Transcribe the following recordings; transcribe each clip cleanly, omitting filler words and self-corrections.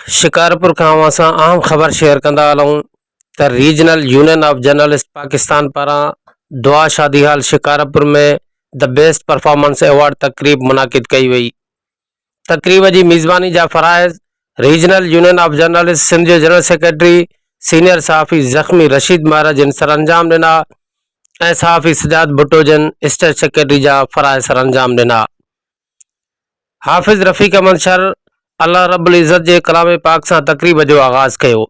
शिकारपुर खां असां अहम ख़बर शेयर कंदा हलूं त regional union of journalist Pakistan पारां दुआ शादी हाल शिकारपुर में द बेस्ट परफॉर्मेंस अवार्ड तकरीब मुनाकिद कई वई। तकरीब जी मेज़बानी जा फ़राइज़ regional union of journalist Sindh जे जनरल सेक्रेटरी सीनियर सहाफ़ी ज़ख्मी रशीद महर जिन सरअंजाम ॾिना ऐं सहाफ़ी सजाद भुट्टो जिन स्टेट सेक्रेटरी जा फ़राइज़ सरअंजाम ॾिना। हाफ़िज़ रफ़ीक अहमद शर अल्लाह रब्बुल इज़्ज़त जे कलाम पाक सां तकरीब जो आगाज़ कयो।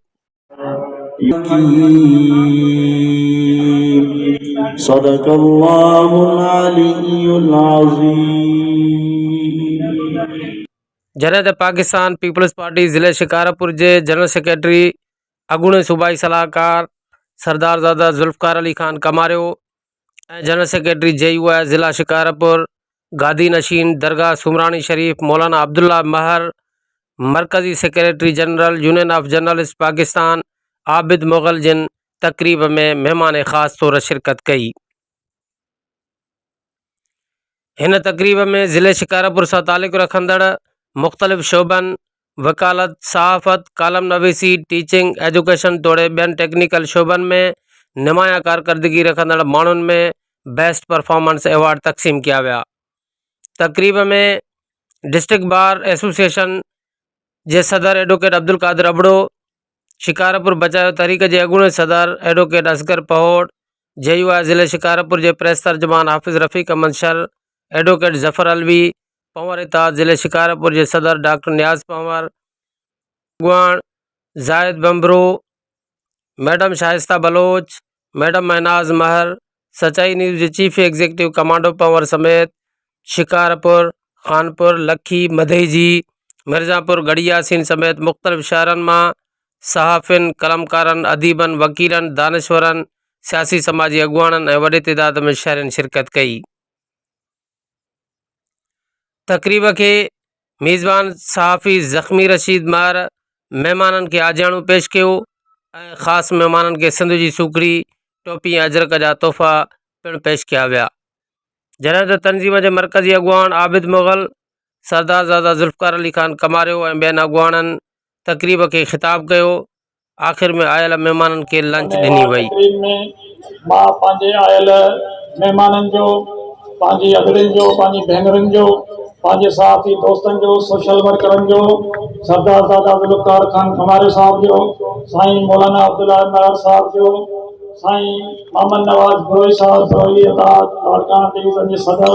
जॾहिं त पाकिस्तान पीपल्स पार्टी ज़िले शिकारपुर जे जनरल सेक्रेटरी अॻूणे सूबाई सलाहकार सरदारज़ादा ज़ुल्फ़कार अली ख़ान कमारियो ऐं जनरल सेक्रेटरी JUI ज़िला शिकारपुर गादी नशीन दरगाह सुमरानी शरीफ मौलाना अब्दुल्ला महर, मरकज़ी secretary general union of journalist Pakistan Abid Mughal जिन तकरीब में मेहमान ख़ास तौर शिरकत कई। इन तकरीब में ज़िले शिकारपुर सां ताल्लुक़ रखंदड़ मुख़्तलिफ़ शोबन वकालत, सहाफ़त, कालम नवीसी, टीचिंग, एजुकेशन तोड़े ॿियनि टेक्निकल शोबन में नुमाया कारकर्दगी रखंदड़ माण्हुनि में बेस्ट परफॉर्मेंस अवार्ड तक़सीम किया विया। तकरीब में डिस्ट्रिक्ट बार एसोसिएशन जे सदर एडवोकेट अब्दुल कादिर अबड़ो, शिकारपुर बचायो तहरीक जे अॻूणे सदर एडवोकेट असगर पहोड़, JUI ज़िले शिकारपुर जे प्रेस तर्जुमान हाफ़िज़ रफ़ीक अहमद शर, एडवोकेट ज़फ़र अलवी, पंवर इताद ज़िले शिकारपुर जे सदर डॉक्टर नियाज़ पंवर, अॻवान ज़ाहिद बम्बरो, मैडम शाइस्ता बलोच, मैडम महनाज महर, सचाई न्यूज़ जे चीफ एग्जीक्यूटिव कमांडो पंवर समेत शिकारपुर, खानपुर, लखी, मधेजी, मिर्ज़ापुर, गढ़ियासीन समेत मुख़्तलिफ़ शहरनि मां सहाफ़िन, कलमकारनि, अदीबनि, वकीलनि, दानिश्वरनि, सियासी समाजी अॻुवाणनि ऐं वॾे तइदाद में शहरनि शिरकत कई। तकरीब के मेज़बान सहाफ़ी ज़ख्मी रशीद महर मेहमाननि के आजियाणो पेश कयो ऐं ख़ासि मेहमाननि के सिंध जी सूखड़ी, टोपी ऐं अजरक जा तोहफ़ा पिणु पेश किया विया। जॾहिं त तंज़ीम जे मरकज़ी अॻुवान आबिद मुग़ल, सरदारज़ादा ज़ुल्फ़कार अली ख़ान कमारियो ऐं ॿियनि अॻुवाणनि तकरीब के ख़िताब कयो। आख़िर में आयल मेहमाननि के लंच ॾिनी वई। मां पंहिंजे आयल महिमाननि जो, पंहिंजी अगड़ियुनि जो, पंहिंजी भेनरुनि जो, पंहिंजे साथी दोस्तनि जो, सोशल वर्करनि जो, सरदारज़ादा ज़ुल्फ़कार ख़ान कमारियो साहब जो, साईं मौलाना अब्दुल्ला महर साहब जो, साईं मोहम्मद नवाज़ भरोई साहब ज़रूरी अतात कारखाना डिवीज़न जे सदर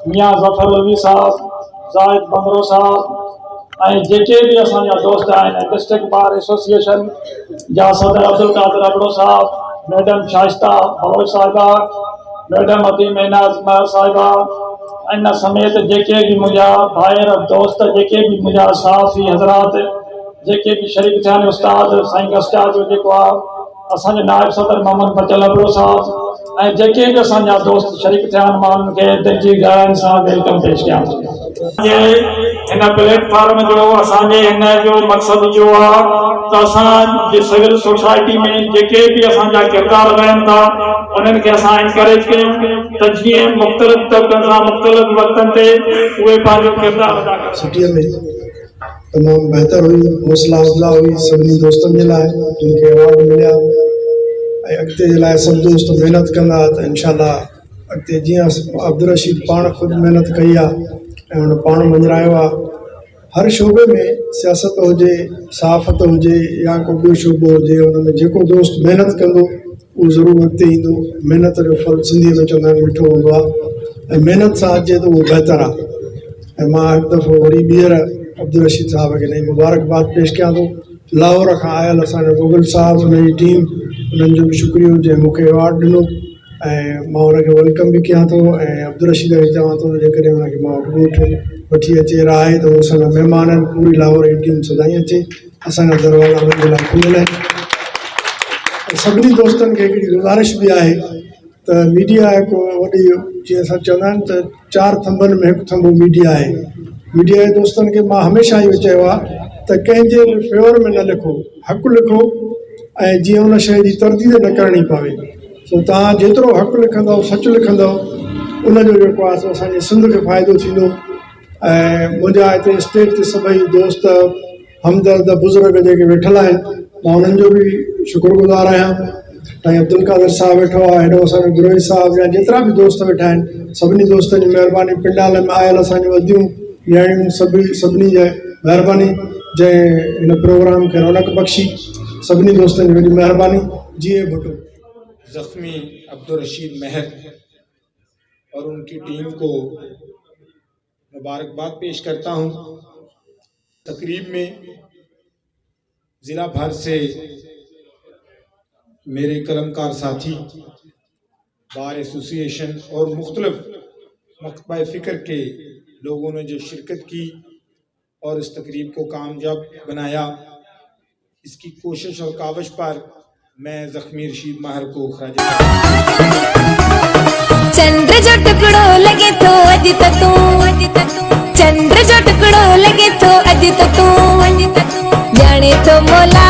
मियाँ ज़फ़र अलवी साहब, ज़ाहिद बमरो साहब ऐं जेके भी असांजा दोस्त आहिनि, डिस्ट्रिक्ट बार एसोसिएशन जा सदर अब्दुल कादिर अबड़ो साहब, मैडम शाइस्ता बलोच साहिबा, मैडम अती महनाज महर साहिबा, इन समेत जेके भी मुंहिंजा भाइर दोस्त, जेके भी मुंहिंजा सहाफ़ी हज़रात, जेके भी शरीक थिया आहिनि, उस्ताद साईं गस्टा जो जेको आहे असांजे नायब सदर मोहम्मद बचल अबड़ो साहब ऐं जेके भी असांजा दोस्त शरीक थिया आहिनि, मां उन्हनि खे दिलि जी गहराइनि सां वेलकम पेश कयां थो। हिन प्लेटफॉर्म जो असांजे हिन जो मक़सदु इहो आहे त असांजे सिविल सोसाइटी में जेके भी असांजा किरदार रहनि था उन्हनि खे असां इनकरेज कयूं त जीअं मुख़्तलिफ़ तबक़नि सां मुख़्तलिफ़ वक़्तनि ते उहे पंहिंजो किरदार अदा कनि। छुट्टीअ में तमामु बहितर हुई, हौसला अफ़ज़ा हुई सभिनी दोस्तनि जे लाइ जिनखे अवार्ड मिलिया ऐं अॻिते जे लाइ सभु दोस्त महिनत कंदा त इंशाअल्लाह अॻिते जीअं अब्दुल रशीद पाण ख़ुदि महिनत कई आहे ऐं हुन पाण मंझरायो आहे। हर शोबे में सियासत हुजे, सहाफ़त हुजे या को ॿियो शोबो हुजे, हुन में जेको दोस्त महिनत कंदो उहो ज़रूरु अॻिते ईंदो। महिनत जो फल सिंधीअ में चवंदा आहिनि मिठो हूंदो आहे ऐं महिनत सां अचे त उहो बहितरु आहे। ऐं मां हिकु दफ़ो वरी ॿीहर अब्दुल रशीद साहब खे नई मुबारकबाद पेश कयां थो। लाहौर खां आयल असांजो मुग़ल साहब, हुनजी टीम, उन्हनि जो बि शुक्रियो जंहिं मूंखे अवार्ड ॾिनो ऐं मां हुनखे वेलकम बि कयां थो ऐं अब्दुल रशीद खे चवां थो जेकॾहिं हुनखे मां वटि वठी अचे राहे त उहो असांजा महिमान आहिनि, पूरी लाहौर जी टीम सदाईं अचे, असांजा दरवाज़ा हुननि जे लाइ खुलियल आहिनि। सभिनी दोस्तनि खे हिकिड़ी गुज़ारिश बि आहे त मीडिया हिकु वॾी, जीअं असां चवंदा आहिनि त 4 थंभनि में हिकु थंभो मीडिया आहे। मीडिया जे दोस्तनि खे मां हमेशह इहो चयो आहे त कंहिंजे बि फेवर में न लिखो, हक़ु लिखो ऐं जीअं उन शइ जी तरदीद न करणी पवे। सो तव्हां जेतिरो हक़ु लिखंदव, सच लिखंदव, उनजो जेको आहे सो असांजे सिंध खे फ़ाइदो थींदो। ऐं मुंहिंजा हिते स्टेज ते सभई दोस्त हमदर्द बुज़ुर्ग जेके वेठल आहिनि मां उन्हनि जो बि शुक्रगुज़ार आहियां। ऐं अब्दुल कादिर साहब वेठो आहे, हेॾो असांजो गिरोही साहब, या जेतिरा बि दोस्त वेठा आहिनि सभिनी दोस्तनि जी महिरबानी, पिंडाल में आयल असांजूं वधियूं न्याणियूं सभिनी जा महिरबानी जंहिं हिन प्रोग्राम खे रौनक बख़्शी, सभिनी दोस्तनि जी वॾी महिरबानी। जीए भुटो। ज़ख्मी अब्दुल रशीद महर और उनकी टीम को मुबारकबाद पेश करता हूँ। तकरीब में ज़िला भर से मेरे कलमकार साथी, बार एसोसिएशन और मुख्तलिफ मकतबा फ़िक्र के लोगों ने जो शिरकत की और इस तकरीब को कामयाब बनाया, इसकी कोशिश और काविश पर मैं ज़ख्मी रशीद महर को खराज चंद्र जो टुकड़ो लगे तो अज तू, चंद्र जो टुकड़ो लगे तो अज तू, जाने तो मौला